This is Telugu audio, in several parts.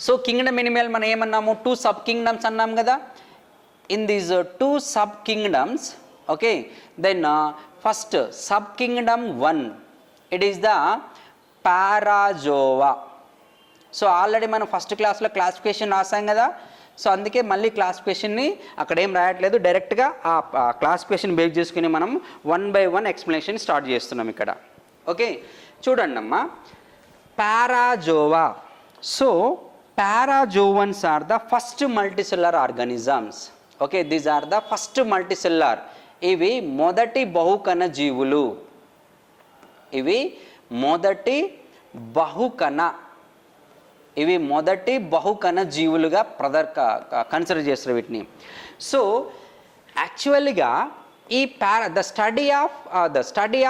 సో కింగ్డమ్ ఎనిమల్ మనం ఏమన్నాము, 2 సబ్ కింగ్డమ్స్ అన్నాం కదా. In these 2 sub kingdoms, okay, then first sub kingdom 1, it is the parazoa. So already మనం ఫస్ట్ క్లాస్లో క్లాసిఫికేషన్ రాసాం కదా. సో అందుకే మళ్ళీ క్లాసిఫికేషన్ని అక్కడ ఏం రాయట్లేదు, డైరెక్ట్గా ఆ క్లాసిఫికేషన్ బేస్ చేసుకుని మనం 1 by 1 ఎక్స్ప్లెనేషన్ స్టార్ట్ చేస్తున్నాం ఇక్కడ. ఓకే, చూడండి అమ్మా, parazoa. So parazoans are the first multicellular organisms. Okay, these are the first multicellular. ఇవి మొదటి బహుకణ జీవులు. ఇవి మొదటి బహుకణ జీవులుగా కన్సిడర్ చేస్తారు వీటిని. సో యాక్చువల్గా ఈ the study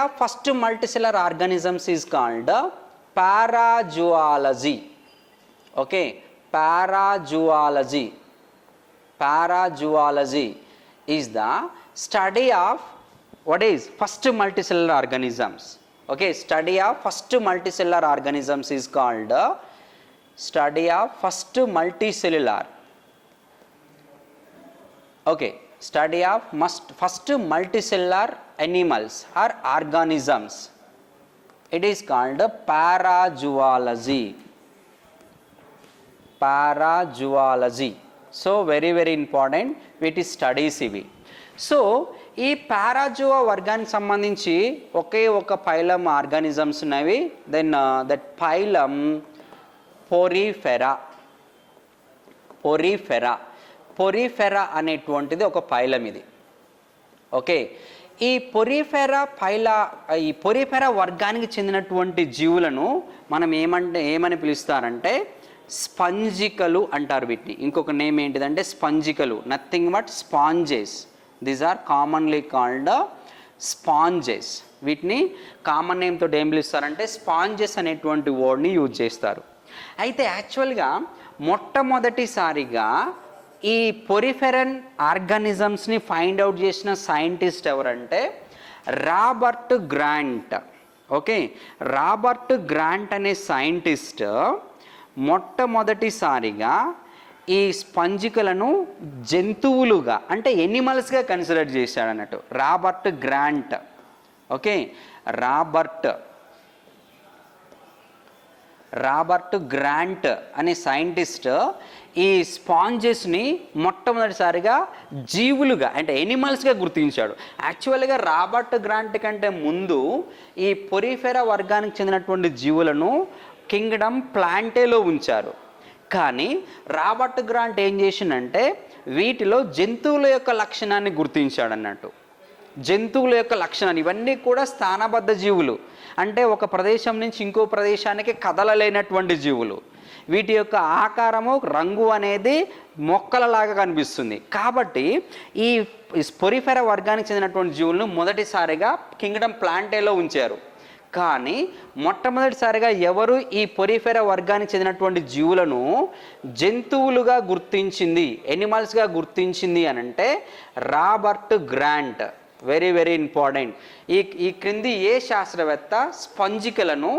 of first multicellular organisms is called parazoology. Okay, parazoology is the study of what is first multicellular organisms. Okay, study of first multicellular organisms is called study of first multicellular. Okay, study of first multicellular animals or organisms, it is called parazoology. So very very important with studies ivi. So ఈ పారాజోవా వర్గానికి సంబంధించి ఒకే ఒక ఫైలం ఆర్గానిజమ్స్ ఉన్నవి. దెన్ దట్ ఫైలం పొరిఫెరా అనేటువంటిది ఒక ఫైలం ఇది. ఓకే, ఈ పొరిఫెరా వర్గానికి చెందినటువంటి జీవులను మనం ఏమని పిలుస్తారంటే స్పంజికలు అంటారు వీటిని. ఇంకొక నేమ్ ఏంటిదంటే స్పంజికలు, nothing but sponges. These are commonly called sponges. వీటిని కామన్ నేమ్ తోటి ఏం పిలుస్తారంటే స్పాంజెస్ అనేటువంటి వర్డ్ని యూజ్ చేస్తారు. అయితే యాక్చువల్గా మొట్టమొదటిసారిగా ఈ పొరిఫెరన్ ఆర్గానిజమ్స్ని ఫైండ్ అవుట్ చేసిన సైంటిస్ట్ ఎవరంటే Robert grant. Okay, Robert grant అనే సైంటిస్ట్ మొట్టమొదటిసారిగా ఈ స్పంజికలను జంతువులుగా అంటే ఎనిమల్స్గా కన్సిడర్ చేశాడు అన్నట్టు Robert grant. Okay, Robert grant అనే సైంటిస్ట్ ఈ స్పాంజెస్ని మొట్టమొదటిసారిగా జీవులుగా అంటే ఎనిమల్స్గా గుర్తించాడు. యాక్చువల్గా రాబర్ట్ గ్రాంట్ కంటే ముందు ఈ పొరిఫెరా వర్గానికి చెందినటువంటి జీవులను కింగ్డమ్ ప్లాంటేలో ఉంచారు. కానీ రాబర్ట్ గ్రాంట్ ఏం చేసిందంటే వీటిలో జంతువుల యొక్క లక్షణాన్ని గుర్తించాడు అన్నట్టు. జంతువుల యొక్క లక్షణాన్ని, ఇవన్నీ కూడా స్థానబద్ధ జీవులు, అంటే ఒక ప్రదేశం నుంచి ఇంకో ప్రదేశానికి కదలలేనటువంటి జీవులు. వీటి యొక్క ఆకారము, రంగు అనేది మొక్కలలాగా కనిపిస్తుంది. కాబట్టి ఈ పొరిఫెరా వర్గానికి చెందినటువంటి జీవులను మొదటిసారిగా కింగ్డమ్ ప్లాంటేలో ఉంచారు. కానీ మొట్టమొదటిసారిగా ఎవరు ఈ పొరిఫెరా వర్గానికి చెందినటువంటి జీవులను జంతువులుగా గుర్తించింది, ఎనిమల్స్గా గుర్తించింది అని అంటే Robert grant. Very very important. ఈ క్రింది ఏ శాస్త్రవేత్త స్పంజికలను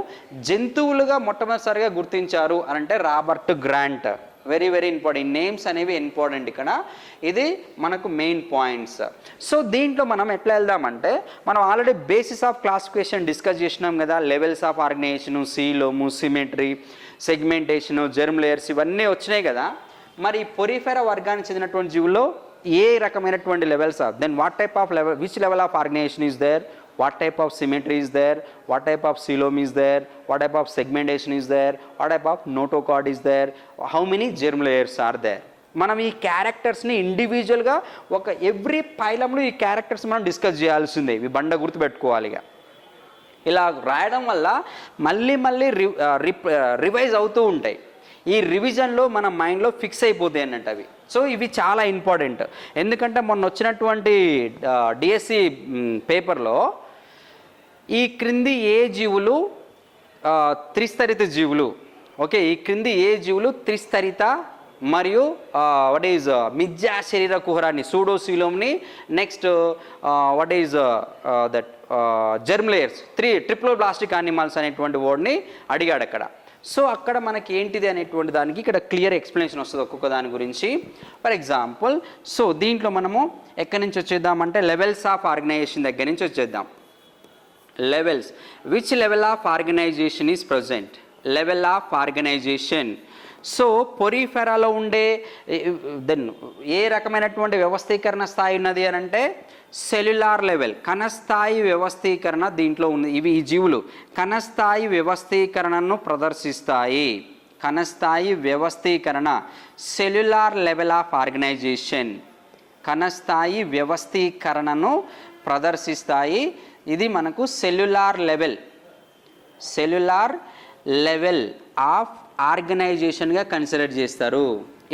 జంతువులుగా మొట్టమొదటిసారిగా గుర్తించారు అని అంటే Robert grant. Very very important. Names అనేవి ఇంపార్టెంట్ ఇక్కడ, ఇది మనకు మెయిన్ పాయింట్స్. సో దీంట్లో మనం ఎట్లా వెళ్దామంటే మనం already basis of classification discuss చేసినాం కదా. Levels of organisation, coelom, symmetry, segmentation, germ layers ఇవన్నీ వచ్చినాయి కదా. మరి పొరిఫెరా వర్గానికి చెందినటువంటి జీవుల్లో ఏ రకమైనటువంటి levels of, then what type of level, which level of organization is there, what type of symmetry is there, what type of coelom is there, what type of segmentation is there, what type of notochord is there, how many germ layers are there. మనం ఈ క్యారెక్టర్స్ని ఇండివిజువల్గా ఒక ఎవ్రీ పైలంలో ఈ క్యారెక్టర్స్ మనం డిస్కస్ చేయాల్సిందే. ఇవి బండ గుర్తుపెట్టుకోవాలిగా. ఇలా రాయడం వల్ల మళ్ళీ మళ్ళీ రివైజ్ అవుతూ ఉంటాయి. ఈ రివిజన్లో మన మైండ్లో ఫిక్స్ అయిపోతాయి అన్నట్టు అవి. సో ఇవి చాలా ఇంపార్టెంట్. ఎందుకంటే మొన్న వచ్చినటువంటి డిఎస్సి పేపర్లో ఈ క్రింది ఏ జీవులు త్రిస్తరిత జీవులు, ఓకే, ఈ క్రింది ఏ జీవులు త్రిస్తరిత మరియు వాట్ ఈజ్ మిథ్యా శరీర కుహరాన్ని, సూడోసీలోమ్ని, next what is that germ layers, triploblastic animals అనేటువంటి వర్డ్ని అడిగాడు అక్కడ. సో అక్కడ మనకి ఏంటిది అనేటువంటి దానికి ఇక్కడ క్లియర్ ఎక్స్ప్లెనేషన్ వస్తుంది ఒక్కొక్క దాని గురించి. ఫర్ ఎగ్జాంపుల్, సో దీంట్లో మనము ఎక్కడి నుంచి వచ్చేద్దామంటే లెవెల్స్ ఆఫ్ ఆర్గనైజేషన్ దగ్గర నుంచి వచ్చేద్దాం. Levels, which level of organisation is present? Level of organisation. So పొరిఫెరాలో ఉండే దెన్ ఏ రకమైనటువంటి వ్యవస్థీకరణ స్థాయి ఉన్నది అని అంటే సెల్యులార్ లెవెల్, కణస్థాయి వ్యవస్థీకరణ దీంట్లో ఉంది. ఇవి ఈ జీవులు కణస్థాయి వ్యవస్థీకరణను ప్రదర్శిస్తాయి. కణస్థాయి వ్యవస్థీకరణ, సెల్యులార్ లెవెల్ ఆఫ్ ఆర్గనైజేషన్, కణస్థాయి వ్యవస్థీకరణను ప్రదర్శిస్తాయి. ఇది మనకు cellular level, cellular level of ఆర్గనైజేషన్గా కన్సిడర్ చేస్తారు.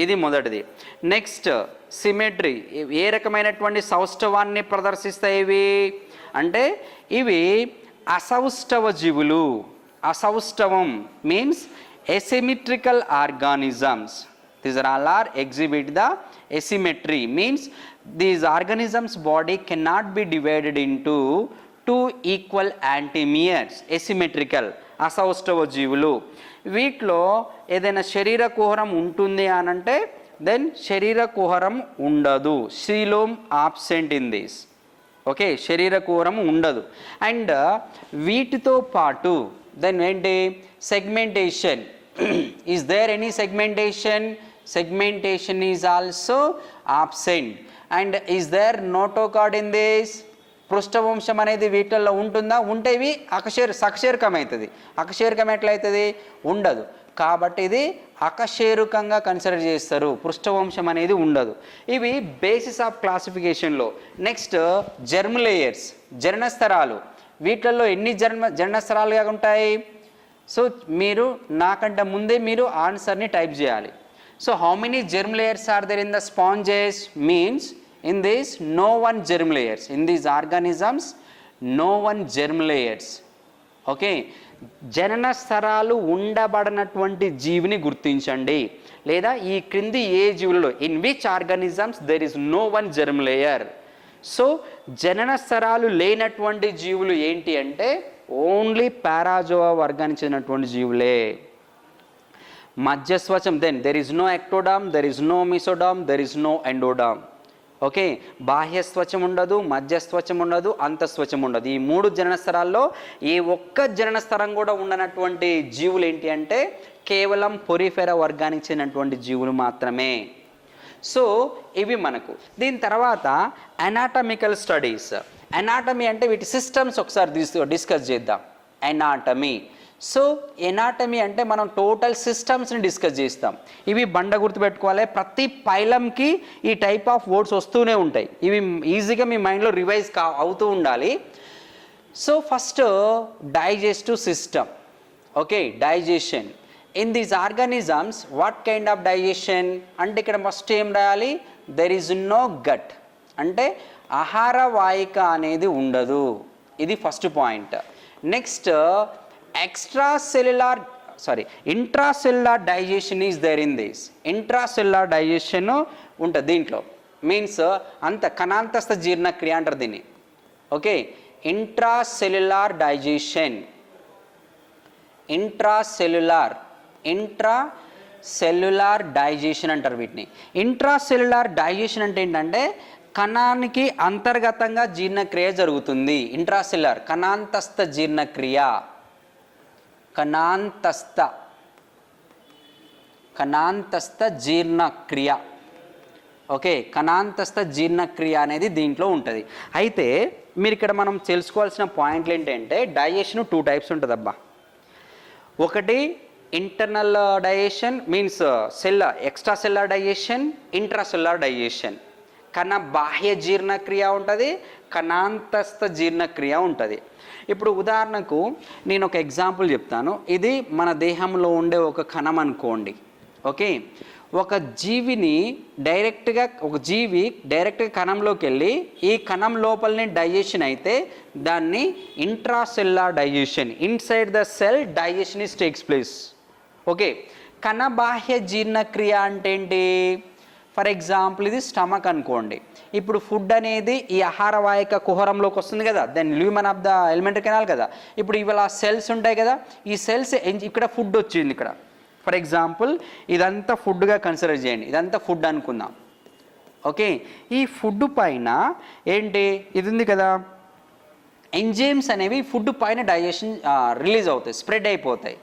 ఇది మొదటిది. నెక్స్ట్ సిమెట్రీ, ఏ రకమైనటువంటి సౌష్ఠవాన్ని ప్రదర్శిస్తాయి ఇవి అంటే ఇవి అసౌష్ఠవ జీవులు. అసౌష్ఠవం means asymmetrical organisms. These are are exhibit the asymmetry means these organisms body cannot be divided into two equal antimeres. Asymmetrical అసౌష్ఠవ జీవులు. వీటిలో ఏదైనా శరీర కుహరం ఉంటుంది అనంటే దెన్ శరీర కుహరం ఉండదు. Coelom absent in this. Okay, శరీర కుహరం ఉండదు. అండ్ వీటితో పాటు దెన్ ఏంటి segmentation. Is there any segmentation? Segmentation is also absent. And is there notochord in this? పృష్ఠవంశం అనేది వీటిల్లో ఉంటుందా? ఉంటే ఇవి సకశేరుకం అవుతుంది. అకశేరుకం ఎట్లయితుంది? ఉండదు. కాబట్టి ఇది అకశేరుకంగా కన్సిడర్ చేస్తారు. పృష్ఠవంశం అనేది ఉండదు. ఇవి బేసిస్ ఆఫ్ క్లాసిఫికేషన్లో. నెక్స్ట్ జర్మ్ లేయర్స్, జననస్థరాలు. వీటిల్లో ఎన్ని జననస్థరాలుగా ఉంటాయి? సో మీరు నాకంటే ముందే మీరు ఆన్సర్ని టైప్ చేయాలి. So how many germ layers are there in the sponges means in this no one germ layers. In these organisms no one germ layers. Okay, జనన స్థరాలు ఉండబడినటువంటి జీవిని గుర్తించండి. లేదా ఈ క్రింది ఏ జీవులలో in which organisms there is no one germ layer. So జనన స్థరాలు లేనటువంటి జీవులు ఏంటి అంటే ఓన్లీ పారాజోవా వర్గానికి చెందినటువంటి జీవులే. మధ్యస్వచం, then there is no ectoderm, there is no mesoderm, there is no endoderm. Okay, బాహ్యస్వచం ఉండదు, మధ్యస్వచం ఉండదు, అంతఃస్వచం ఉండదు. ఈ మూడు జననస్థరాల్లో ఏ ఒక్క జననస్థరం కూడా ఉండనటువంటి జీవులు ఏంటి అంటే కేవలం పొరిఫెరా వర్గానికి చెందినటువంటి జీవులు మాత్రమే. సో ఇవి మనకు. దీని తర్వాత అనాటమికల్ స్టడీస్. అనాటమీ అంటే వీటి సిస్టమ్స్ ఒకసారి డిస్కస్ చేద్దాం. అనాటమీ. సో ఎనాటమీ అంటే మనం టోటల్ సిస్టమ్స్ని డిస్కస్ చేస్తాం. ఇవి బండ గుర్తుపెట్టుకోవాలి. ప్రతి పైలంకి ఈ టైప్ ఆఫ్ వర్డ్స్ వస్తూనే ఉంటాయి. ఇవి ఈజీగా మీ మైండ్లో రివైజ్ అవుతూ ఉండాలి. So first digestive system. Okay, digestion. In these organisms what kind of digestion అంటే ఇక్కడ ఫస్ట్ ఏం రాయాలి? దెర్ ఈజ్ నో గట్ అంటే ఆహార వాహిక అనేది ఉండదు. ఇది first point. Next intracellular digestion is there in this. Intracellular digestion ఉంటుంది దీంట్లో. మీన్స్ అంత కణాంతస్థ జీర్ణక్రియ అంటారు దీన్ని. Okay, intracellular digestion. Intracellular digestion అంటారు వీటిని. ఇంట్రాసెల్యులార్ డైజెషన్ అంటే ఏంటంటే కణానికి అంతర్గతంగా జీర్ణక్రియ జరుగుతుంది. ఇంట్రాసెల్యులార్ కణాంతస్థ జీర్ణక్రియ. కణాంతస్థ జీర్ణక్రియ. ఓకే, కణాంతస్థ జీర్ణక్రియ అనేది దీంట్లో ఉంటుంది. అయితే మీరు ఇక్కడ మనం తెలుసుకోవాల్సిన పాయింట్లు ఏంటంటే డైజెషన్ 2 టైప్స్ ఉంటుంది అబ్బా. ఒకటి internal digestion means extra cellular digestion, intracellular digestion. కణ బాహ్య జీర్ణక్రియ ఉంటుంది, కణాంతస్థ జీర్ణక్రియ ఉంటుంది. ఇప్పుడు ఉదాహరణకు నేను ఒక ఎగ్జాంపుల్ చెప్తాను. ఇది మన దేహంలో ఉండే ఒక కణం అనుకోండి. ఓకే, ఒక జీవి డైరెక్ట్గా కణంలోకి వెళ్ళి ఈ కణం లోపలనే డైజెషన్ అయితే దాన్ని intracellular digestion, inside the cell digestion is takes place. Okay, కణ బాహ్య జీర్ణక్రియ అంటే ఏంటి? ఫర్ ఎగ్జాంపుల్ ఇది స్టమక్ అనుకోండి. ఇప్పుడు ఫుడ్ అనేది ఈ ఆహార వాహిక కుహరంలోకి వస్తుంది కదా, దాన్ని lumen of the elementary canal కదా. ఇప్పుడు ఇవాళ సెల్స్ ఉంటాయి కదా, ఈ సెల్స్ ఇక్కడ ఫుడ్ వచ్చింది ఇక్కడ. ఫర్ ఎగ్జాంపుల్ ఇదంతా ఫుడ్గా కన్సిడర్ చేయండి, ఇదంతా ఫుడ్ అనుకుందాం. ఓకే, ఈ ఫుడ్ పైన ఏంటి ఇది ఉంది కదా, ఎంజైమ్స్ అనేవి ఫుడ్ పైన డైజెషన్ రిలీజ్ అవుతాయి, స్ప్రెడ్ అయిపోతాయి.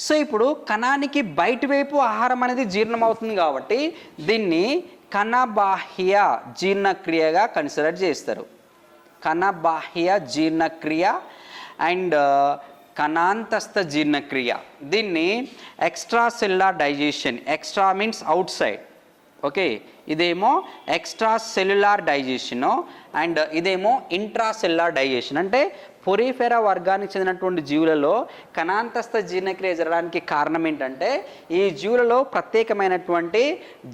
సో ఇప్పుడు కణానికి బయట వైపు ఆహారం అనేది జీర్ణం అవుతుంది కాబట్టి దీన్ని కణబాహ్య జీర్ణక్రియగా కన్సిడర్ చేస్తారు. కణబాహ్య జీర్ణక్రియ అండ్ కణాంతస్థ జీర్ణక్రియ. దీన్ని extra cellular digestion, extra means out side. Okay, ఇదేమో ఎక్స్ట్రా సెల్యులార్ డైజెషను అండ్ ఇదేమో ఇంట్రా సెల్యులార్ డైజెషన్. అంటే పొరిఫెరా వర్గానికి చెందినటువంటి జీవులలో కణాంతస్థ జీర్ణక్రియ జరగడానికి కారణం ఏంటంటే ఈ జీవులలో ప్రత్యేకమైనటువంటి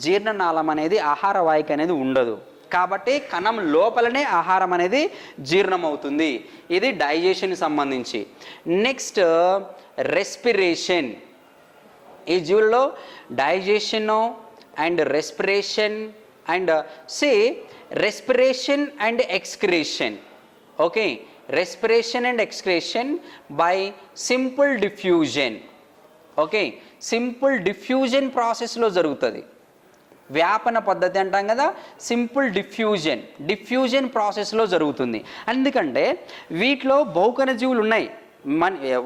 జీర్ణనాళం అనేది, ఆహార వాహిక అనేది ఉండదు. కాబట్టి కణం లోపలనే ఆహారం అనేది జీర్ణమవుతుంది. ఇది డైజెషన్కి సంబంధించి. Next respiration. ఈ జీవులలో digestion and respiration and respiration and excretion. Okay, respiration and excretion by simple diffusion. Okay, simple diffusion ప్రాసెస్లో జరుగుతుంది. వ్యాపన పద్ధతి అంటాం కదా, సింపుల్ డిఫ్యూజన్ ప్రాసెస్లో జరుగుతుంది. ఎందుకంటే వీటిలో బహుకణ జీవులు ఉన్నాయి,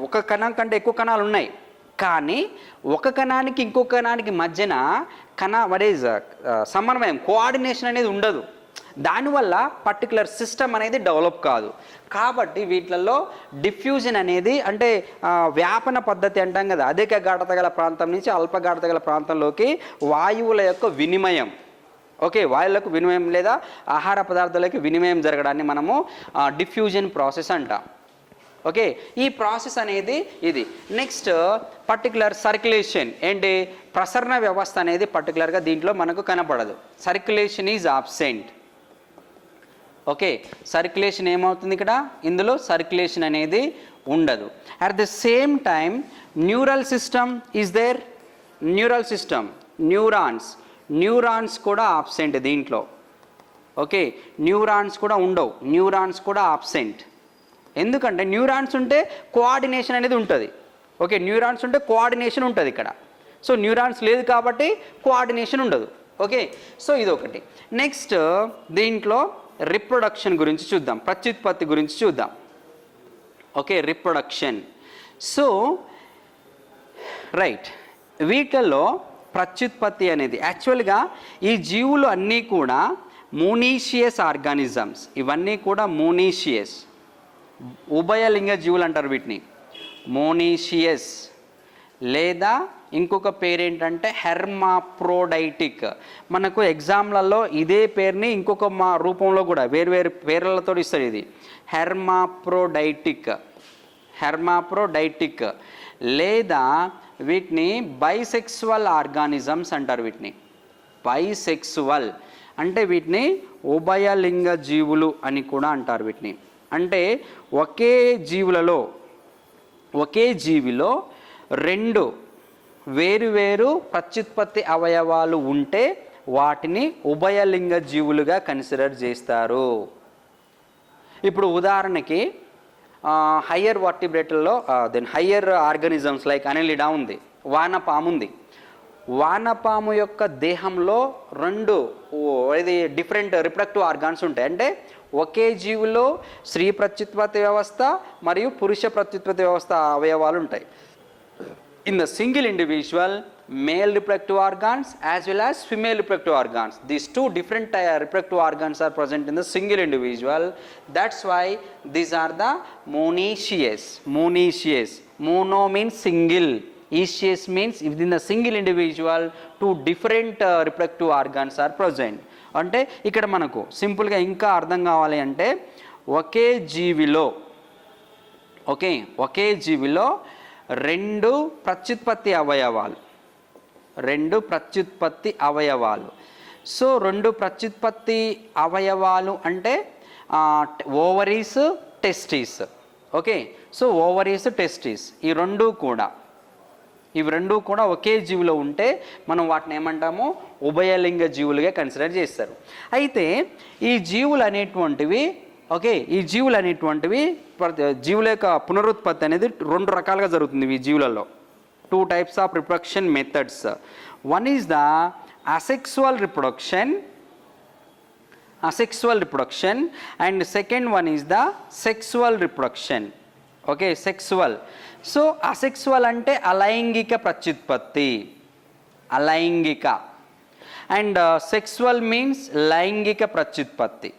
ఒక కణం కంటే ఎక్కువ కణాలు ఉన్నాయి. కానీ ఒక కణానికి ఇంకో కణానికి మధ్యన సమన్వయం, కోఆర్డినేషన్ అనేది ఉండదు. దానివల్ల పర్టికులర్ సిస్టమ్ అనేది డెవలప్ కాదు. కాబట్టి వీటిలలో డిఫ్యూజన్ అనేది అంటే వ్యాపన పద్ధతి అంటాం కదా, అధిక గాఢత గల ప్రాంతం నుంచి అల్ప గాఢత గల ప్రాంతంలోకి వాయువుల యొక్క వినిమయం. ఓకే, వాయువులకు వినిమయం లేదా ఆహార పదార్థాలకి వినిమయం జరగడాన్ని మనము డిఫ్యూజన్ ప్రాసెస్ అంటాం. ఓకే, ఈ ప్రాసెస్ అనేది ఇది. నెక్స్ట్ పర్టికులర్ సర్క్యులేషన్ ఏంటి, ప్రసరణ వ్యవస్థ అనేది పర్టికులర్గా దీంట్లో మనకు కనపడదు. Circulation is absent. Okay, circulation ఏమవుతుంది ఇక్కడ, ఇందులో సర్క్యులేషన్ అనేది ఉండదు. At the same time neural system is there. Neural system, neurons కూడా ఆబ్సెంట్ దీంట్లో. ఓకే, న్యూరాన్స్ కూడా ఉండవు, న్యూరాన్స్ కూడా ఆబ్సెంట్. ఎందుకంటే న్యూరాన్స్ ఉంటే కోఆర్డినేషన్ అనేది ఉంటుంది. ఓకే, న్యూరాన్స్ ఉంటే కోఆర్డినేషన్ ఉంటుంది ఇక్కడ. సో న్యూరాన్స్ లేదు కాబట్టి కోఆర్డినేషన్ ఉండదు. ఓకే, సో ఇది ఒకటి. నెక్స్ట్ దీంట్లో రిప్రొడక్షన్ గురించి చూద్దాం, ప్రత్యుత్పత్తి గురించి చూద్దాం. Okay, reproduction. సో రైట్, వీటిల్లో ప్రత్యుత్పత్తి అనేది యాక్చువల్గా ఈ జీవులు అన్నీ కూడా మోనీషియస్ ఆర్గానిజమ్స్. ఇవన్నీ కూడా మోనీషియస్, ఉభయలింగ జీవులు అంటారు వీటిని, మోనీషియస్. లేదా ఇంకొక పేరేంటంటే హెర్మాప్రోడైటిక్. మనకు ఎగ్జామ్లలో ఇదే పేరుని ఇంకొక రూపంలో కూడా వేరు పేర్లతో ఇస్తారు. ఇది హెర్మాప్రోడైటిక్ లేదా వీటిని బైసెక్సువల్ ఆర్గానిజమ్స్ అంటారు. వీటిని బైసెక్సువల్ అంటే వీటిని ఉభయలింగ జీవులు అని కూడా అంటారు. వీటిని అంటే ఒకే జీవిలో రెండు వేరు ప్రత్యుత్పత్తి అవయవాలు ఉంటే వాటిని ఉభయలింగ జీవులుగా కన్సిడర్ చేస్తారు. ఇప్పుడు ఉదాహరణకి హయ్యర్ వర్టిబ్రేట్లలో హయ్యర్ ఆర్గానిజమ్స్ లైక్ అనెలిడా ఉంది, వానపాము ఉంది. వానపాము యొక్క దేహంలో రెండు డిఫరెంట్ రిప్రొడక్టివ్ ఆర్గాన్స్ ఉంటాయి. అంటే ఒకే జీవిలో స్త్రీ ప్రత్యుత్పత్తి వ్యవస్థ మరియు పురుష ప్రత్యుత్పత్తి వ్యవస్థ అవయవాలు ఉంటాయి. In the single individual, male reproductive organs as well as female reproductive organs. These two different reproductive organs are present in the single individual. That's why these are the monoecious. Mono means single, Echious means within the single individual two different reproductive organs are present. అంటే ఇక్కడ మనకు సింపుల్గా ఇంకా అర్థం కావాలి అంటే ఒకే జీవిలో రెండు ప్రత్యుత్పత్తి అవయవాలు. సో రెండు ప్రత్యుత్పత్తి అవయవాలు అంటే ovaries, testis. Okay, so ovaries, testis ఈ రెండు కూడా ఇవి రెండు కూడా ఒకే జీవిలో ఉంటే మనం వాటిని ఏమంటాము, ఉభయలింగ జీవులుగా కన్సిడర్ చేస్తారు. అయితే ఈ జీవులు అనేటువంటివి ఈ జీవులు అనేటువంటివి జీవుల యొక్క పునరుత్పత్తి అనేది 2 రకాలుగా జరుగుతుంది ఈ జీవులలో. 2 types of reproduction methods. One is the asexual reproduction and second one is the sexual reproduction. Sexual. So asexual అంటే అలైంగిక ప్రత్యుత్పత్తి, అలైంగిక, and sexual means లైంగిక ప్రత్యుత్పత్తి.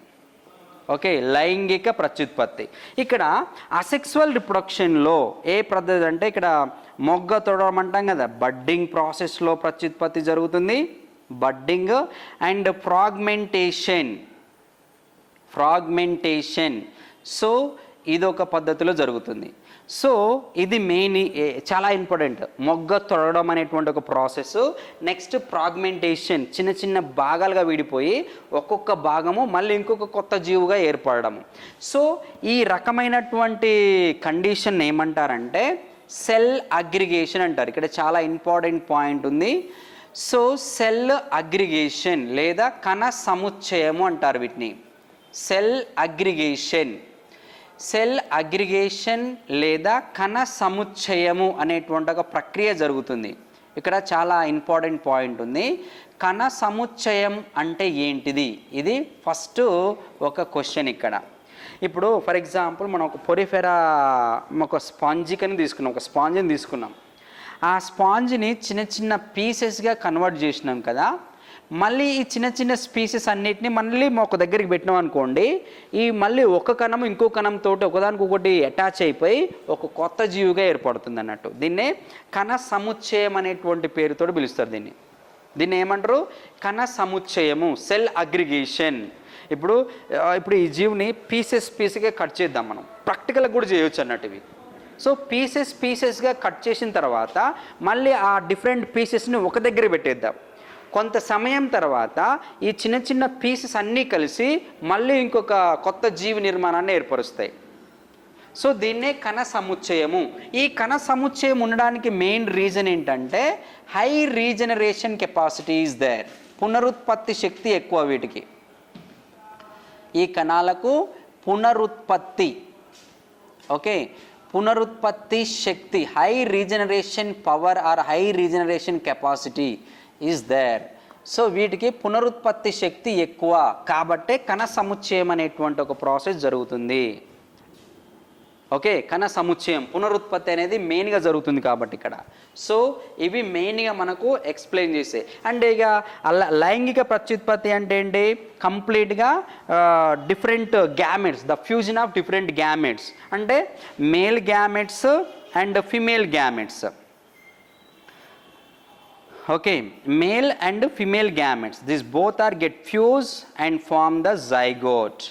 లైంగిక ప్రత్యుత్పత్తి. ఇక్కడ అసెక్సువల్ రిప్రొడక్షన్లో ఏ పద్ధతి అంటే ఇక్కడ మొగ్గ తొడడం అంటాం కదా, బడ్డింగ్ ప్రాసెస్లో ప్రత్యుత్పత్తి జరుగుతుంది, బడ్డింగ్ అండ్ ఫ్రాగ్మెంటేషన్. సో ఇదొక పద్ధతిలో జరుగుతుంది. సో ఇది మెయిన్, చాలా ఇంపార్టెంట్. మొగ్గ తొడడం అనేటువంటి ఒక ప్రాసెస్, నెక్స్ట్ ఫ్రాగ్మెంటేషన్, చిన్న చిన్న భాగాలుగా విడిపోయి ఒక్కొక్క భాగము మళ్ళీ ఇంకొక కొత్త జీవుగా ఏర్పడము. సో ఈ రకమైనటువంటి కండిషన్ ఏమంటారంటే సెల్ అగ్రిగేషన్ అంటారు. ఇక్కడ చాలా ఇంపార్టెంట్ పాయింట్ ఉంది. సో సెల్ అగ్రిగేషన్ లేదా కణ సముచ్చయము అంటారు వీటిని. సెల్ అగ్రిగేషన్ లేదా కణ సముచ్చయము అనేటువంటి ఒక ప్రక్రియ జరుగుతుంది. ఇక్కడ చాలా ఇంపార్టెంట్ పాయింట్ ఉంది. కణ సముచ్చయం అంటే ఏంటిది, ఇది ఫస్ట్ ఒక క్వశ్చన్ ఇక్కడ. ఇప్పుడు ఫర్ ఎగ్జాంపుల్ మనం ఒక పొరిఫెరా ఒక స్పాంజిని తీసుకున్నాం. ఆ స్పాంజిని చిన్న చిన్న పీసెస్గా కన్వర్ట్ చేసినాం కదా. మళ్ళీ ఈ చిన్న చిన్న స్పీసెస్ అన్నిటిని మళ్ళీ ఒక దగ్గరికి పెట్టినాం అనుకోండి, ఈ మళ్ళీ ఒక కణం ఇంకో కణంతో ఒకదానికొకటి అటాచ్ అయిపోయి ఒక కొత్త జీవిగా ఏర్పడుతుంది అన్నట్టు. దీన్నే కణ సముచ్చయం అనేటువంటి పేరుతో పిలుస్తారు. దీన్ని ఏమంటారు, కణ సముచ్చయము, సెల్ అగ్రిగేషన్. ఇప్పుడు ఈ జీవిని పీసెస్గా కట్ చేద్దాం, మనం ప్రాక్టికల్గా కూడా చేయొచ్చు అన్నట్టు ఇవి. సో పీసెస్గా కట్ చేసిన తర్వాత మళ్ళీ ఆ డిఫరెంట్ పీసెస్ని ఒక దగ్గర పెట్టేద్దాం. కొంత సమయం తర్వాత ఈ చిన్న చిన్న పీసెస్ అన్నీ కలిసి మళ్ళీ ఇంకొక కొత్త జీవి నిర్మాణాన్ని ఏర్పరుస్తాయి. సో దీన్నే కణ సముచ్చయము. ఈ కణ సముచ్చయం ఉండడానికి మెయిన్ రీజన్ ఏంటంటే high regeneration capacity is there. పునరుత్పత్తి శక్తి ఎక్కువ వీటికి, ఈ కణాలకు పునరుత్పత్తి శక్తి, high regeneration power or high regeneration capacity is there. So వీటికి పునరుత్పత్తి శక్తి ఎక్కువ కాబట్టే కణ సముచ్చయం అనేటువంటి ఒక ప్రాసెస్ జరుగుతుంది. కణ సముచ్చయం, పునరుత్పత్తి అనేది మెయిన్గా జరుగుతుంది కాబట్టి ఇక్కడ. సో ఇవి మెయిన్గా మనకు ఎక్స్ప్లెయిన్ చేసే. అండ్ ఇక లైంగిక ప్రత్యుత్పత్తి అంటే ఏంటి, కంప్లీట్గా different gametes, the fusion of different gametes, అంటే male gametes and female gametes. male and female gametes, these both are get fused and form the zygote.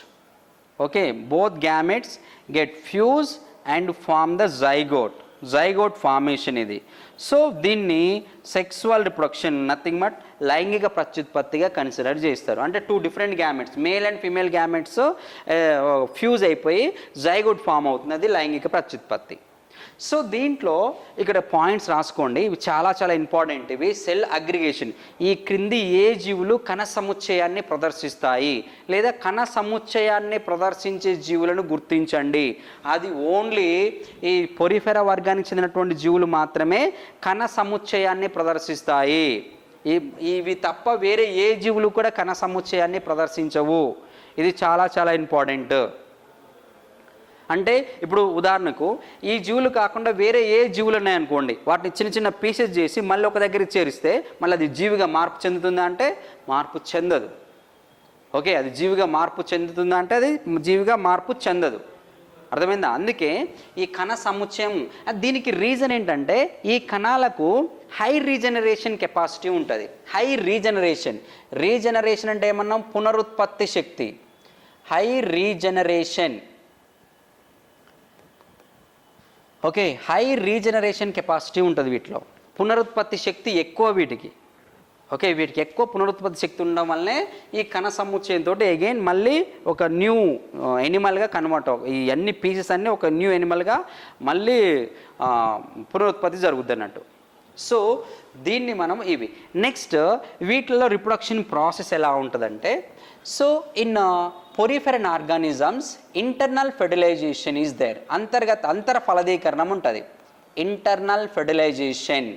Both gametes get fused and form the zygote formation ఇది. సో దీన్ని సెక్సువల్ రిప్రొడక్షన్, నథింగ్ బట్ లైంగిక ప్రత్యుత్పత్తిగా కన్సిడర్ చేస్తారు. అంటే 2 different gametes, male and female gametes fuse అయిపోయి జైగోట్ ఫామ్ అవుతుంది, అది లైంగిక ప్రత్యుత్పత్తి. సో దీంట్లో ఇక్కడ పాయింట్స్ రాసుకోండి, ఇవి చాలా చాలా ఇంపార్టెంట్. ఇవి సెల్ అగ్రిగేషన్, ఈ క్రింది ఏ జీవులు కణ సముచ్చయాన్ని ప్రదర్శిస్తాయి లేదా కణ సముచ్చయాన్ని ప్రదర్శించే జీవులను గుర్తించండి. అది ఓన్లీ ఈ పొరిఫెరా వర్గానికి చెందినటువంటి జీవులు మాత్రమే కణ సముచ్చయాన్ని ప్రదర్శిస్తాయి. ఇవి తప్ప వేరే ఏ జీవులు కూడా కణ సముచ్చయాన్ని ప్రదర్శించవు. ఇది చాలా చాలా ఇంపార్టెంట్. అంటే ఇప్పుడు ఉదాహరణకు ఈ జీవులు కాకుండా వేరే ఏ జీవులు ఉన్నాయనుకోండి, వాటిని చిన్న చిన్న పీసెస్ చేసి మళ్ళీ ఒక దగ్గరికి చేరిస్తే మళ్ళీ అది జీవిగా మార్పు చెందుతుందా అంటే మార్పు చెందదు. అది జీవిగా మార్పు చెందుతుందా అంటే అది జీవిగా మార్పు చెందదు. అర్థమైందా? అందుకే ఈ కణ సముచ్చయం, దీనికి రీజన్ ఏంటంటే ఈ కణాలకు హై రీజనరేషన్ కెపాసిటీ ఉంటుంది. హై రీజనరేషన్ అంటే ఏమన్నాం, పునరుత్పత్తి శక్తి. High regeneration high regeneration capacity ఉంటుంది వీటిలో, పునరుత్పత్తి శక్తి ఎక్కువ వీటికి. వీటికి ఎక్కువ పునరుత్పత్తి శక్తి ఉండడం వల్లనే ఈ కణ సముచ్చయంతో అగైన్ మళ్ళీ ఒక న్యూ ఎనిమల్గా కన్వర్ట్, ఈ అన్ని పీసెస్ అన్నీ ఒక న్యూ ఎనిమల్గా మళ్ళీ పునరుత్పత్తి జరుగుద్ది అన్నట్టు. సో దీన్ని మనం ఇవి నెక్స్ట్ వీటిలో రిప్రొడక్షన్ ప్రాసెస్ ఎలా ఉంటుందంటే, so in poriferan organisms internal fertilisation is there, అంతర ఫలదీకరణం ఉంటుంది. Internal fertilisation,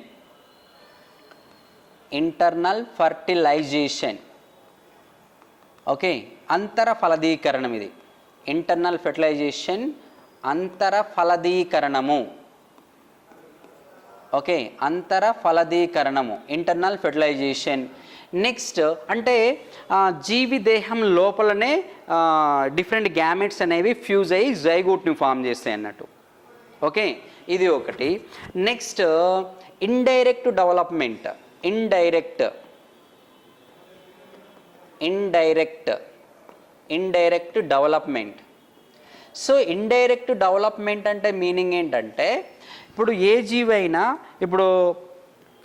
internal fertilisation, okay, అంతర ఫలదీకరణం. ఇది ఇంటర్నల్ ఫెర్టిలైజేషన్, అంతర ఫలదీకరణము, ఓకే, అంతర ఫలదీకరణము, ఇంటర్నల్ ఫెర్టిలైజేషన్. నెక్స్ట్ అంటే జీవి దేహం లోపలనే డిఫరెంట్ గ్యామెట్స్ అనేవి ఫ్యూజ్ అయ్యి జైగోట్ని ఫామ్ చేస్తాయి అన్నట్టు, ఓకే, ఇది ఒకటి. Next indirect development, indirect development. So indirect development అంటే మీనింగ్ ఏంటంటే, ఇప్పుడు ఏ జీవైనా ఇప్పుడు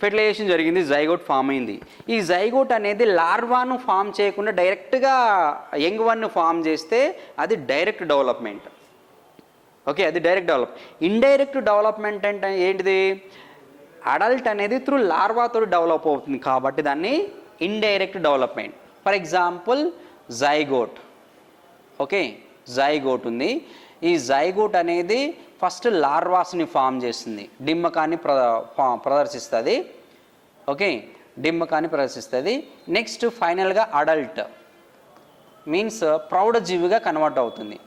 ఫెర్టిలైజేషన్ జరిగింది, జైగోట్ ఫామ్ అయింది. ఈ జైగోట్ అనేది లార్వాను ఫామ్ చేయకుండా డైరెక్ట్గా యంగ్ వన్ను ఫామ్ చేస్తే అది డైరెక్ట్ డెవలప్మెంట్, ఓకే, అది డైరెక్ట్ డెవలప్. ఇండైరెక్ట్ డెవలప్మెంట్ అంటే ఏంటిది, అడల్ట్ అనేది త్రూ లార్వాతో డెవలప్ అవుతుంది కాబట్టి దాన్ని indirect development. For example zygote, okay, zygote ఉంది. ఈ జైగోట్ అనేది ఫస్ట్ లార్వాస్ని ఫామ్ చేస్తుంది, డిమ్మకాన్ని ప్రదర్శిస్తుంది, ఓకే, డిమ్మకాన్ని ప్రదర్శిస్తుంది. నెక్స్ట్ ఫైనల్గా అడల్ట్ మీన్స్ ప్రౌఢజీవిగా కన్వర్ట్ అవుతుంది.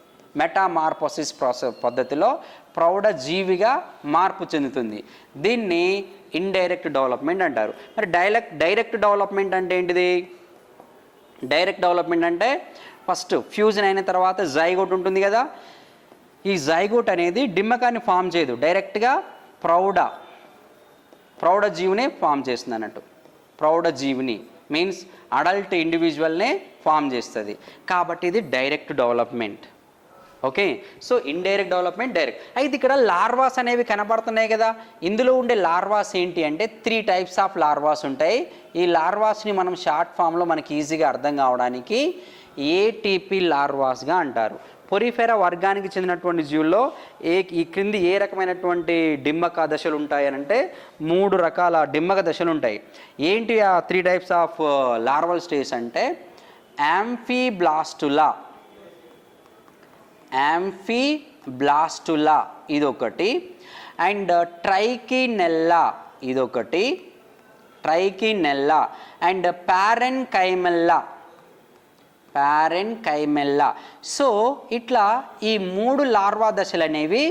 మెటామార్ఫోసిస్ పద్ధతిలో ప్రౌఢజీవిగా మార్పు చెందుతుంది. దీన్ని ఇండైరెక్ట్ డెవలప్మెంట్ అంటారు. మరి డైరెక్ట్ డెవలప్మెంట్ అంటే ఏంటిది? డైరెక్ట్ డెవలప్మెంట్ అంటే ఫస్ట్ ఫ్యూజన్ అయిన తర్వాత జైగోట్ ఉంటుంది కదా, ఈ జైగోట్ అనేది డిమ్మకాన్ని ఫామ్ చేయదు, డైరెక్ట్గా ప్రౌఢజీవినే ఫామ్ చేస్తుంది అన్నట్టు. ప్రౌఢజీవిని మీన్స్ అడల్ట్ ఇండివిజువల్నే ఫామ్ చేస్తుంది కాబట్టి ఇది direct development, okay. So indirect development, direct. అయితే ఇక్కడ లార్వాస్ అనేవి కనబడుతున్నాయి కదా, ఇందులో ఉండే లార్వాస్ ఏంటి అంటే 3 టైప్స్ ఆఫ్ లార్వాస్ ఉంటాయి. ఈ లార్వాస్ని మనం షార్ట్ ఫామ్లో మనకి ఈజీగా అర్థం కావడానికి ఏటీపీ లార్వాస్గా అంటారు. పొరిఫెరా వర్గానికి చెందినటువంటి జీవుల్లో ఈ క్రింది ఏ రకమైనటువంటి డిమ్మక దశలు ఉంటాయనంటే 3 రకాల డిమ్మక దశలు ఉంటాయి. ఏంటి ఆ 3 టైప్స్ ఆఫ్ లార్వల్ స్టేజ్ అంటే యాంఫీబ్లాస్టులా ఇదొకటి, అండ్ ట్రైకినెల్లా ఇదొకటి, అండ్ ప్యారెన్కైమెల్లా. సో ఇట్లా ఈ 3 లార్వా దశలు అనేవి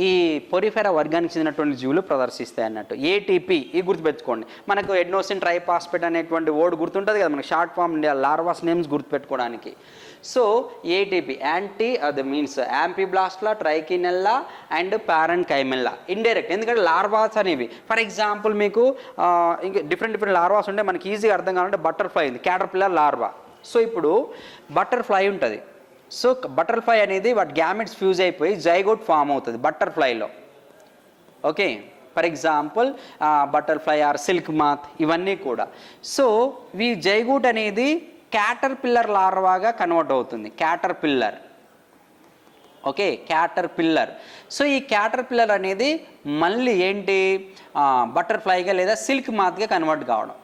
ఈ పొరిఫెరా వర్గానికి చెందినటువంటి జీవులు ప్రదర్శిస్తాయి అన్నట్టు. ఏటీపీ ఇది గుర్తుపెట్టుకోండి. మనకు ఎడ్నోసిన్ ట్రైపాస్పేట్ అనేటువంటి వర్డ్ గుర్తుంటుంది కదా మనకు, షార్ట్ ఫామ్ లార్వాస్ నేమ్స్ గుర్తుపెట్టుకోవడానికి. సో ఏటీపీ అది means amphiblastula, trichinella and parenchymella. Indirect ఎందుకంటే లార్వాస్ అనేవి ఫర్ ఎగ్జాంపుల్ మీకు ఇంకా డిఫరెంట్ లార్వాస్ ఉంటే మనకి ఈజీగా అర్థం కావాలంటే బటర్ఫ్లై ఉంది, క్యాటర్పిల్లర్ లార్వా. సో ఇప్పుడు బటర్ఫ్లై ఉంటుంది. సో బటర్ఫ్లై అనేది వాటి గ్యామెట్స్ ఫ్యూజ్ అయిపోయి జైగోట్ ఫామ్ అవుతుంది బటర్ఫ్లైలో, okay. For example butterfly or silk moth ఇవన్నీ కూడా. సో ఈ జైగోట్ అనేది క్యాటర్పిల్లర్ లార్వాగా కన్వర్ట్ అవుతుంది, క్యాటర్పిల్లర్. సో ఈ క్యాటర్పిల్లర్ అనేది మళ్ళీ ఏంటి బటర్ఫ్లైగా లేదా సిల్క్ మాత్గా కన్వర్ట్ కావడం,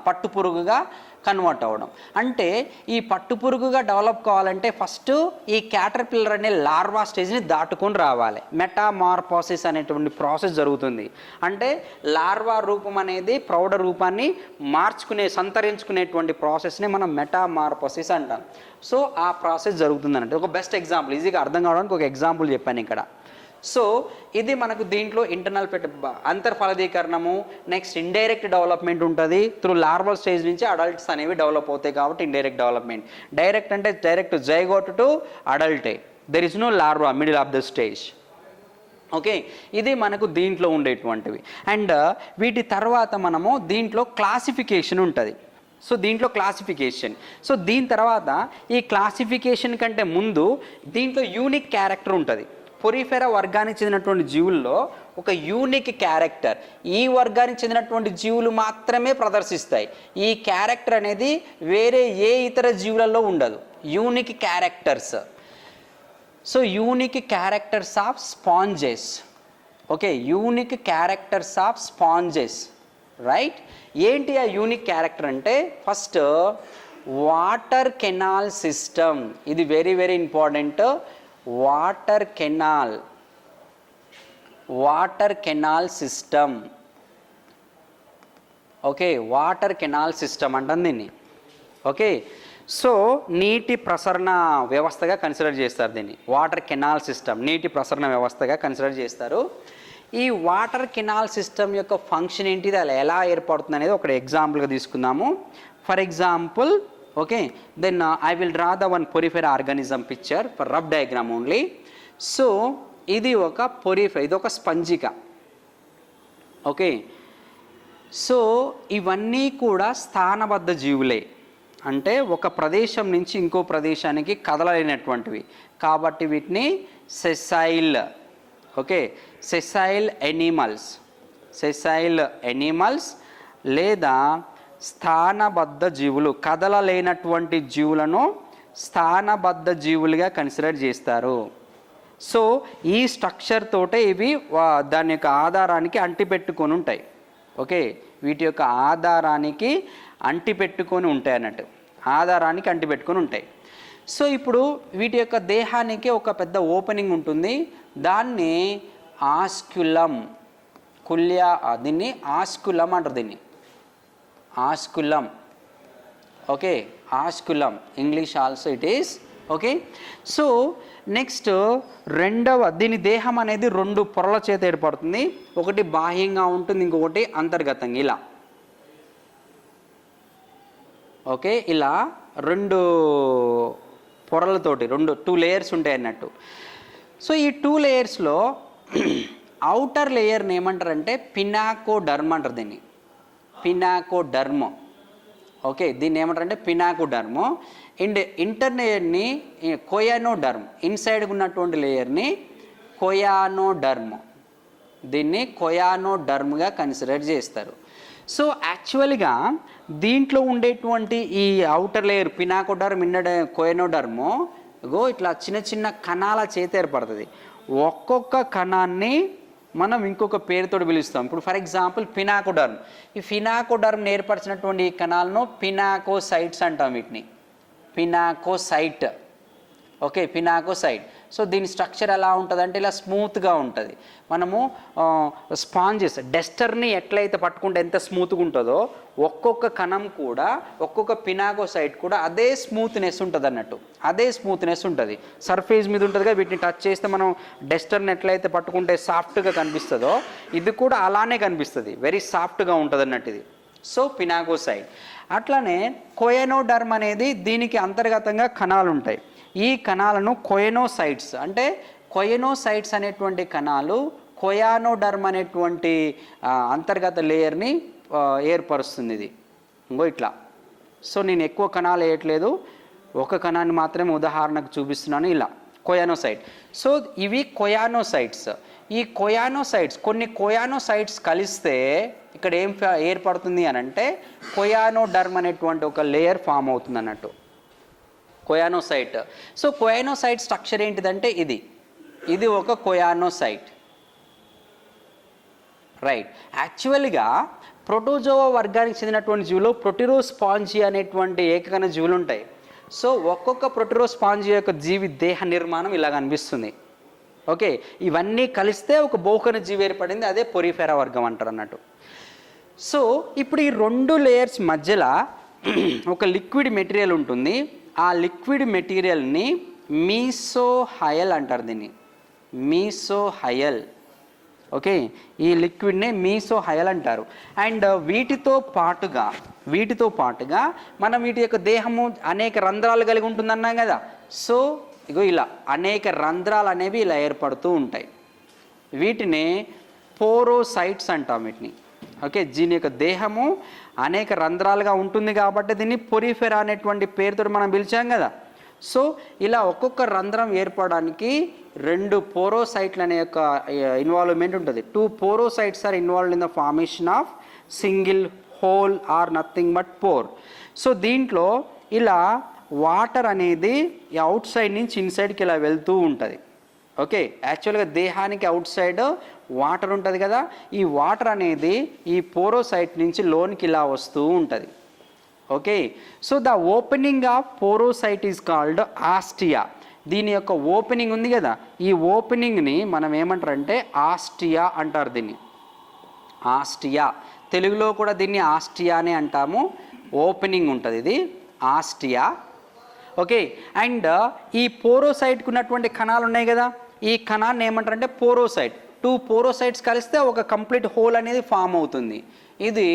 పట్టుపురుగుగా కన్వర్ట్ అవ్వడం. అంటే ఈ పట్టుపురుగుగా డెవలప్ కావాలంటే ఫస్ట్ ఈ క్యాటర్పిల్లర్ అనే లార్వా స్టేజ్ని దాటుకొని రావాలి. మెటామార్ఫోసిస్ అనేటువంటి ప్రాసెస్ జరుగుతుంది. అంటే లార్వా రూపం అనేది ప్రౌఢ రూపాన్ని సంతరించుకునేటువంటి ప్రాసెస్ని మనం మెటామార్ఫోసిస్ అంటాం. సో ఆ ప్రాసెస్ జరుగుతుంది అన్నట్టు. ఒక బెస్ట్ ఎగ్జాంపుల్ ఈజీగా అర్థం కావడానికి ఒక ఎగ్జాంపుల్ చెప్పాను ఇక్కడ. సో ఇది మనకు దీంట్లో ఇంటర్నల్ అంతర్ఫలదీకరణము, నెక్స్ట్ ఇండైరెక్ట్ డెవలప్మెంట్ ఉంటుంది. త్రూ లార్వల్ స్టేజ్ నుంచి అడల్ట్స్ అనేవి డెవలప్ అవుతాయి కాబట్టి ఇండైరెక్ట్ డెవలప్మెంట్. డైరెక్ట్ అంటే డైరెక్ట్ జైగోట్ టు అడల్టే, there is no larva middle of the stage, okay. ఇది మనకు దీంట్లో ఉండేటువంటివి. అండ్ వీటి తర్వాత మనము దీంట్లో క్లాసిఫికేషన్ ఉంటుంది. సో దీంట్లో క్లాసిఫికేషన్, సో దీని తర్వాత ఈ క్లాసిఫికేషన్ కంటే ముందు దీంట్లో యూనిక్ క్యారెక్టర్ ఉంటుంది. పొరిఫెరా వర్గానికి చెందినటువంటి జీవుల్లో ఒక యూనిక్ క్యారెక్టర్ ఈ వర్గానికి చెందినటువంటి జీవులు మాత్రమే ప్రదర్శిస్తాయి. ఈ క్యారెక్టర్ అనేది వేరే ఏ ఇతర జీవులలో ఉండదు. Unique characters. So unique characters of sponges, okay, unique characters of sponges, right. ఏంటి ఆ యూనిక్ క్యారెక్టర్ అంటే, ఫస్ట్ వాటర్ కెనాల్ సిస్టమ్. ఇది very very important. Water canal system. Okay, water canal system అంటుంది దీన్ని. ఓకే, సో నీటి ప్రసరణ వ్యవస్థగా కన్సిడర్ చేస్తారు దీన్ని. వాటర్ కెనాల్ సిస్టమ్ నీటి ప్రసరణ వ్యవస్థగా కన్సిడర్ చేస్తారు. ఈ వాటర్ కెనాల్ సిస్టమ్ యొక్క ఫంక్షన్ ఏంటిది, అలా ఎలా ఏర్పడుతుంది అనేది ఒక ఎగ్జాంపుల్గా తీసుకుందాము. For example, okay, then I will draw the one porifera organism picture for rough diagram only. So ఇది ఒక ఇది ఒక స్పంజిక. ఓకే, సో ఇవన్నీ కూడా స్థానబద్ధ జీవులే, అంటే ఒక ప్రదేశం నుంచి ఇంకో ప్రదేశానికి కదలలేనటువంటివి కాబట్టి వీటిని సెసైల్, ఓకే, సెసైల్ ఎనిమల్స్ లేదా స్థానబద్ధ జీవులు. కదలలేనటువంటి జీవులను స్థానబద్ధ జీవులుగా కన్సిడర్ చేస్తారు. సో ఈ స్ట్రక్చర్ తోటే ఇవి దాని యొక్క ఆధారానికి అంటిపెట్టుకొని ఉంటాయి. ఓకే, వీటి యొక్క ఆధారానికి అంటిపెట్టుకొని ఉంటాయి అన్నట్టు, ఆధారానికి అంటిపెట్టుకొని ఉంటాయి. సో ఇప్పుడు వీటి యొక్క దేహానికి ఒక పెద్ద ఓపెనింగ్ ఉంటుంది, దాన్ని ఆస్క్యులం, దీన్ని ఆస్క్యులం అంటారు, దీన్ని osculum. Okay, osculum English also it is. Okay, so next దీని దేహం అనేది 2 పొరల చేత ఏర్పడుతుంది. ఒకటి బాహ్యంగా ఉంటుంది, ఇంకొకటి అంతర్గతంగా ఇలా. ఓకే, ఇలా 2 పొరలతోటి 2 లేయర్స్ ఉంటాయి అన్నట్టు. సో ఈ 2 లేయర్స్లో అవుటర్ లేయర్ని ఏమంటారంటే పినాకోడర్మ్ అంటారు దీన్ని, పినాకోడర్మ్. ఓకే, దీన్ని ఏమంటారంటే పినాకోడర్మ్. అండ్ ఇంటర్ లేయర్ని కొయానోడర్మ్, ఇన్సైడ్గా ఉన్నటువంటి లేయర్ని కొయానోడర్మ్, దీన్ని కొయానోడర్మ్గా కన్సిడర్ చేస్తారు. సో యాక్చువల్గా దీంట్లో ఉండేటువంటి ఈ అవుటర్ లేయర్ పినాకోడర్మ్, కొయానోడర్మ్ ఇట్లా చిన్న చిన్న కణాల చేత ఏర్పడుతుంది. ఒక్కొక్క కణాన్ని మనం ఇంకొక పేరుతో పిలుస్తాం. ఇప్పుడు ఫర్ ఎగ్జాంపుల్ పినాకోడర్మ్, ఈ పినాకోడర్మ్ ఏర్పరిచినటువంటి ఈ కణాలను పినాకోసైట్స్ అంటాం, వీటిని పినాకోసైట్. ఓకే, పినాకోసైట్. సో దీని స్ట్రక్చర్ ఎలా ఉంటుంది అంటే ఇలా స్మూత్గా ఉంటుంది. మనము స్పాంజెస్ డస్టర్ని ఎట్లయితే పట్టుకుంటే ఎంత స్మూత్గా ఉంటుందో, ఒక్కొక్క కణం కూడా, ఒక్కొక్క పినాకోసైట్ కూడా అదే స్మూత్నెస్ ఉంటుంది అన్నట్టు, అదే స్మూత్నెస్ ఉంటుంది. సర్ఫేస్ మీద ఉంటుంది కదా, వీటిని టచ్ చేస్తే మనం డస్టర్ని ఎట్లయితే పట్టుకుంటే సాఫ్ట్గా కనిపిస్తుందో, ఇది కూడా అలానే కనిపిస్తుంది, వెరీ సాఫ్ట్గా ఉంటుంది అన్నట్టు ఇది. సో పినాకోసైట్. అట్లానే కొయానోడర్మ్ అనేది దీనికి అంతర్గతంగా కణాలు ఉంటాయి. ఈ కణాలను కొయనోసైట్స్ అంటే, కొయనోసైట్స్ అనేటువంటి కణాలు కొయానోడర్మ్ అనేటువంటి అంతర్గత లేయర్ని ఏర్పరుస్తుంది ఇది. ఇంకో ఇట్లా. సో నేను ఎక్కువ కణాలు వేయట్లేదు, ఒక కణాన్ని మాత్రమే ఉదాహరణకు చూపిస్తున్నాను, ఇలా కొయానోసైట్. సో ఇవి కొయానోసైట్స్. ఈ కొయానోసైట్స్, కొన్ని కొయానోసైట్స్ కలిస్తే ఇక్కడ ఏం ఏర్పడుతుంది అని అంటే కొయానోడర్మ్ అనేటువంటి ఒక లేయర్ ఫామ్ అవుతుంది అన్నట్టు, కొయానోసైట్. సో కొయానోసైట్ స్ట్రక్చర్ ఏంటిదంటే ఇది ఒక కొయానోసైట్, రైట్. యాక్చువల్గా ప్రోటోజోవా వర్గానికి చెందినటువంటి జీవులు ప్రోటిరోస్పాంజి అనేటువంటి ఏకకణ జీవులు ఉంటాయి. సో ఒక్కొక్క ప్రోటిరోస్పాంజి యొక్క జీవి దేహ నిర్మాణం ఇలా కనిపిస్తుంది. ఓకే, ఇవన్నీ కలిస్తే ఒక బహుకణ జీవి ఏర్పడింది, అదే పొరిఫెరా వర్గం అంటారు అన్నట్టు. సో ఇప్పుడు ఈ 2 లేయర్స్ మధ్యలో ఒక లిక్విడ్ మెటీరియల్ ఉంటుంది. ఆ లిక్విడ్ మెటీరియల్ని మీసోహయల్ అంటారు, దీన్ని మీసోహయల్. ఓకే, ఈ లిక్విడ్ని మీసోహయల్ అంటారు. అండ్ వీటితో పాటుగా మనం వీటి యొక్క దేహము అనేక రంధ్రాలు కలిగి ఉంటుందన్నాం కదా. సో ఇగో ఇలా అనేక రంధ్రాలు అనేవి ఇలా ఏర్పడుతూ ఉంటాయి. వీటిని పోరోసైట్స్ అంటాం వీటిని. ఓకే, దీని యొక్క దేహము అనేక రంధ్రాలుగా ఉంటుంది కాబట్టి దీన్ని పొరిఫెరా అనేటువంటి పేరుతో మనం పిలిచాం కదా. సో ఇలా ఒక్కొక్క రంధ్రం ఏర్పడడానికి 2 పోరోసైట్లు అనే యొక్క ఇన్వాల్వ్మెంట్ ఉంటుంది. 2 porocytes are involved in the formation of single hole or nothing but pore. So దీంట్లో ఇలా వాటర్ అనేది అవుట్ సైడ్ నుంచి ఇన్సైడ్కి ఇలా వెళ్తూ ఉంటుంది. ఓకే, యాక్చువల్గా దేహానికి అవుట్ సైడ్ వాటర్ ఉంటుంది కదా, ఈ వాటర్ అనేది ఈ పోరోసైట్ నుంచి లోనికి ఇలా వస్తూ ఉంటుంది. Okay, so the opening of porocyte is called ostia. దీని యొక్క ఓపెనింగ్ ఉంది కదా, ఈ ఓపెనింగ్ని మనం ఏమంటారంటే ఆస్టియా అంటారు. దీన్ని ఆస్టియా, తెలుగులో కూడా దీన్ని ఆస్టియా అని అంటాము. ఓపెనింగ్ ఉంటుంది, ఇది ఆస్టియా. ఓకే, అండ్ ఈ పోరోసైట్కి ఉన్నటువంటి కణాలు ఉన్నాయి కదా, ఈ కణాన్ని ఏమంటారంటే పోరోసైట్. 2 పోరోసైట్స్ కలిస్తే ఒక కంప్లీట్ హోల్ అనేది ఫామ్ అవుతుంది. ఇది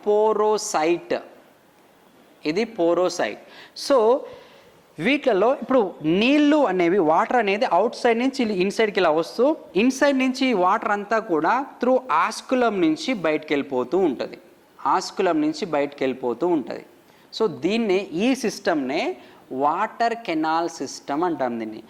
పోరోసైట్, ఇది పోరోసైట్. సో వీటిలలో ఇప్పుడు నీళ్ళు అనేవి, వాటర్ అనేది అవుట్ సైడ్ నుంచి ఇన్సైడ్కి ఇలా వస్తూ, ఇన్సైడ్ నుంచి వాటర్ అంతా కూడా త్రూ ఆస్కులం నుంచి బయటకు వెళ్ళిపోతూ ఉంటుంది, ఆస్కులం నుంచి బయటకు వెళ్ళిపోతూ ఉంటుంది. సో దీన్నే, ఈ సిస్టమ్నే వాటర్ కెనాల్ సిస్టమ్ అంటాం దీన్ని.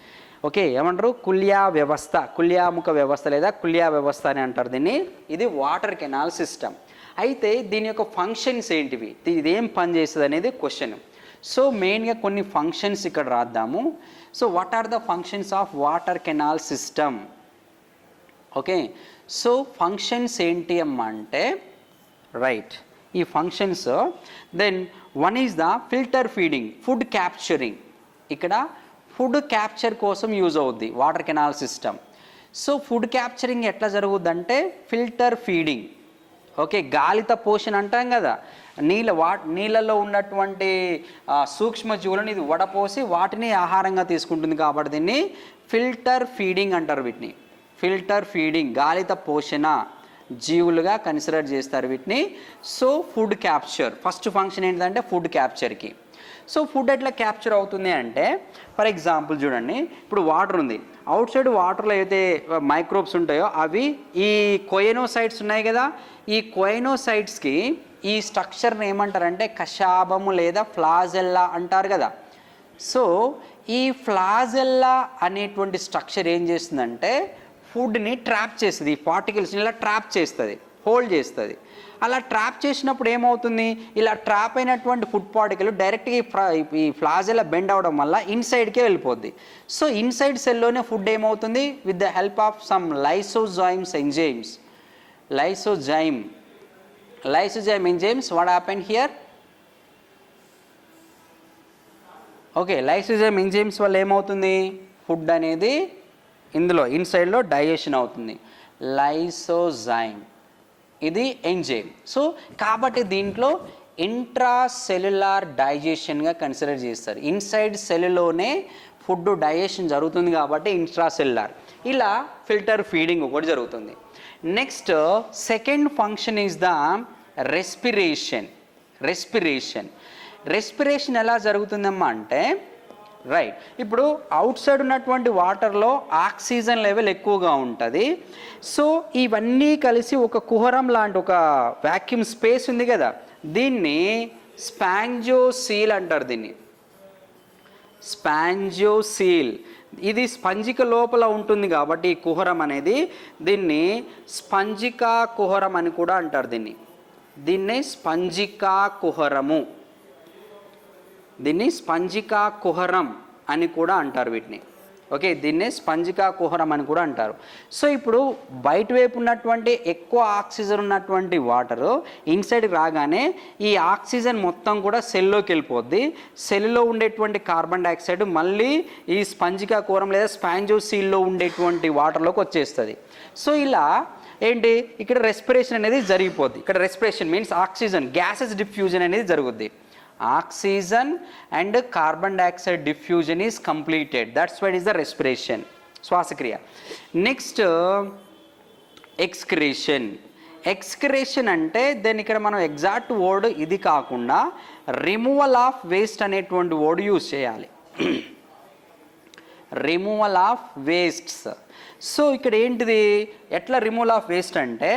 ఓకే, ఏమంటారు, కుల్యా వ్యవస్థ, కుల్యాముఖ వ్యవస్థ లేదా కుల్యా వ్యవస్థ అని అంటారు దీన్ని. ఇది వాటర్ కెనాల్ సిస్టమ్. అయితే దీని యొక్క ఫంక్షన్స్ ఏంటివి, ఇదేం పని చేస్తుంది అనేది క్వశ్చన్. సో మెయిన్గా కొన్ని ఫంక్షన్స్ ఇక్కడ రాద్దాము. So what are the functions of water canal system? Okay, so functions ఏంటి అమ్మా అంటే, రైట్, ఈ functions, then one is the filter feeding, food capturing. ఇక్కడ ఫుడ్ క్యాప్చర్ కోసం యూజ్ అవుద్ది water canal system. So food capturing ఎట్లా జరుగుద్దంటే ఫిల్టర్ ఫీడింగ్. ఓకే, గాలిత పోషణ అంటాం కదా, నీళ్ళలో ఉన్నటువంటి సూక్ష్మజీవులను ఇది వడపోసి వాటిని ఆహారంగా తీసుకుంటుంది కాబట్టి దీన్ని ఫిల్టర్ ఫీడింగ్ అంటారు. వీటిని ఫిల్టర్ ఫీడింగ్, గాలిత పోషణ జీవులుగా కన్సిడర్ చేస్తారు వీటిని. So food capture, first function ఏంటంటే ఫుడ్ క్యాప్చర్కి. సో ఫుడ్ ఎట్లా క్యాప్చర్ అవుతుంది అంటే, ఫర్ ఎగ్జాంపుల్ చూడండి, ఇప్పుడు వాటర్ ఉంది, అవుట్ సైడ్ వాటర్లో అయితే మైక్రోబ్స్ ఉంటాయో అవి ఈ కొయనోసైట్స్ ఉన్నాయి కదా, ఈ కొయనోసైట్స్కి ఈ స్ట్రక్చర్ని ఏమంటారంటే కషాబము లేదా ఫ్లాజెల్లా అంటారు కదా. సో ఈ ఫ్లాజెల్లా అనేటువంటి స్ట్రక్చర్ ఏం చేస్తుందంటే ఫుడ్ని ట్రాప్ చేస్తుంది, ఈ పార్టికల్స్ని ఇలా ట్రాప్ చేస్తుంది, హోల్డ్ చేస్తుంది. అలా ట్రాప్ చేసినప్పుడు ఏమవుతుంది, ఇలా ట్రాప్ అయినటువంటి ఫుడ్ పార్టికల్ డైరెక్ట్గా ఈ ఫ్లాజెల్లా బెండ్ అవడం వల్ల ఇన్సైడ్కే వెళ్ళిపోద్ది. సో ఇన్సైడ్ సెల్లోనే ఫుడ్ ఏమవుతుంది, with the help of some లైసోజైమ్స్ enzymes, lysozyme enzymes, what happened here? Okay, lysozyme enzymes వల్ల ఏమవుతుంది, ఫుడ్ అనేది ఇందులో ఇన్సైడ్లో డైజెషన్ అవుతుంది. లైసోజైమ్ ఇది ఎంజైమ్. సో కాబట్టి దీంట్లో ఇంట్రాసెల్యులార్ డైజెషన్గా కన్సిడర్ చేస్తారు. ఇన్సైడ్ సెల్లోనే ఫుడ్ డైజెషన్ జరుగుతుంది కాబట్టి ఇంట్రాసెల్యులార్. ఇలా ఫిల్టర్ ఫీడింగ్ ఒకటి జరుగుతుంది. Next second function is the respiration. Respiration ఎలా జరుగుతుందమ్మా అంటే, రైట్, ఇప్పుడు అవుట్ సైడ్ ఉన్నటువంటి వాటర్లో ఆక్సిజన్ లెవెల్ ఎక్కువగా ఉంటుంది. సో ఇవన్నీ కలిసి ఒక కుహరం లాంటి ఒక వ్యాక్యూమ్ స్పేస్ ఉంది కదా, దీన్ని స్పాంజియోసీల్ అంటారు. దీన్ని స్పాంజియోసీల్, ఇది స్పంజిక లోపల ఉంటుంది కాబట్టి ఈ కుహరం అనేది, దీన్ని స్పంజికా కుహరం అని కూడా అంటారు. దీన్ని స్పంజికా కుహరము, దీన్ని స్పంజికా కుహరం అని కూడా అంటారు వీటిని. ఓకే, దీన్నే స్పంజికా కుహరం అని కూడా అంటారు. సో ఇప్పుడు బయట వైపు ఉన్నటువంటి ఎక్కువ ఆక్సిజన్ ఉన్నటువంటి వాటరు ఇన్సైడ్కి రాగానే ఈ ఆక్సిజన్ మొత్తం కూడా సెల్లోకి వెళ్ళిపోద్ది. సెల్లో ఉండేటువంటి కార్బన్ డైఆక్సైడ్ మళ్ళీ ఈ స్పంజికా కుహరం లేదా స్పాంజియోసీల్లో ఉండేటువంటి వాటర్లోకి వచ్చేస్తుంది. సో ఇలా ఏంటి, ఇక్కడ రెస్పిరేషన్ అనేది జరిగిపోద్ది. ఇక్కడ respiration means oxygen gases diffusion అనేది జరుగుద్ది. Oxygen and carbon dioxide diffusion is completed, that's why is the respiration, శ్వాసక్రియ. నెక్స్ట్ ఎక్స్క్రేషన్ అంటే దెన్ ఇక్కడ మనం ఎగ్జాక్ట్ వర్డ్ ఇది కాకుండా రిమూవల్ ఆఫ్ వేస్ట్ అనేటువంటి వర్డ్ యూజ్ చేయాలి. Removal of wastes. సో ఇక్కడ ఏంటిది, ఎట్లా రిమూవల్ ఆఫ్ వేస్ట్ అంటే,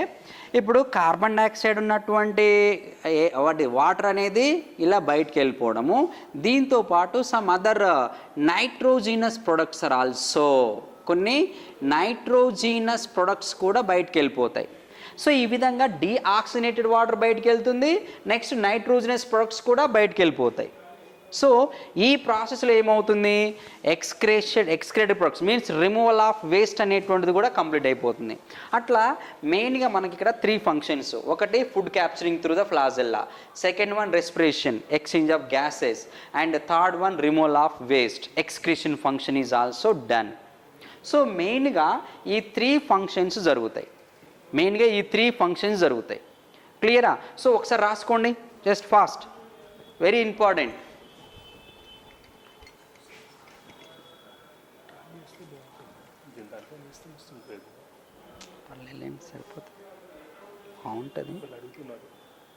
ఇప్పుడు కార్బన్ డైఆక్సైడ్ ఉన్నటువంటి వాటర్ అనేది ఇలా బయటకు వెళ్ళిపోవడము, దీంతో పాటు some other nitrogenous products are also, కొన్ని నైట్రోజీనస్ ప్రొడక్ట్స్ కూడా బయటకు వెళ్ళిపోతాయి. సో ఈ విధంగా డీఆక్సినేటెడ్ వాటర్ బయటకు వెళ్తుంది, నెక్స్ట్ నైట్రోజనస్ ప్రొడక్ట్స్ కూడా బయటకు వెళ్ళిపోతాయి. సో ఈ ప్రాసెస్లో ఏమవుతుంది, excreted products means removal of waste అనేటువంటిది కూడా కంప్లీట్ అయిపోతుంది. అట్లా మెయిన్గా మనకి ఇక్కడ 3 ఫంక్షన్స్. ఒకటి food capturing through the flagella, second one respiration exchange of gases, and third one removal of waste excretion function is also done. So మెయిన్గా ఈ 3 ఫంక్షన్స్ జరుగుతాయి. క్లియరా? సో ఒకసారి రాసుకోండి జస్ట్ ఫాస్ట్, వెరీ ఇంపార్టెంట్. సరిపోతుంది బాగుంటుంది.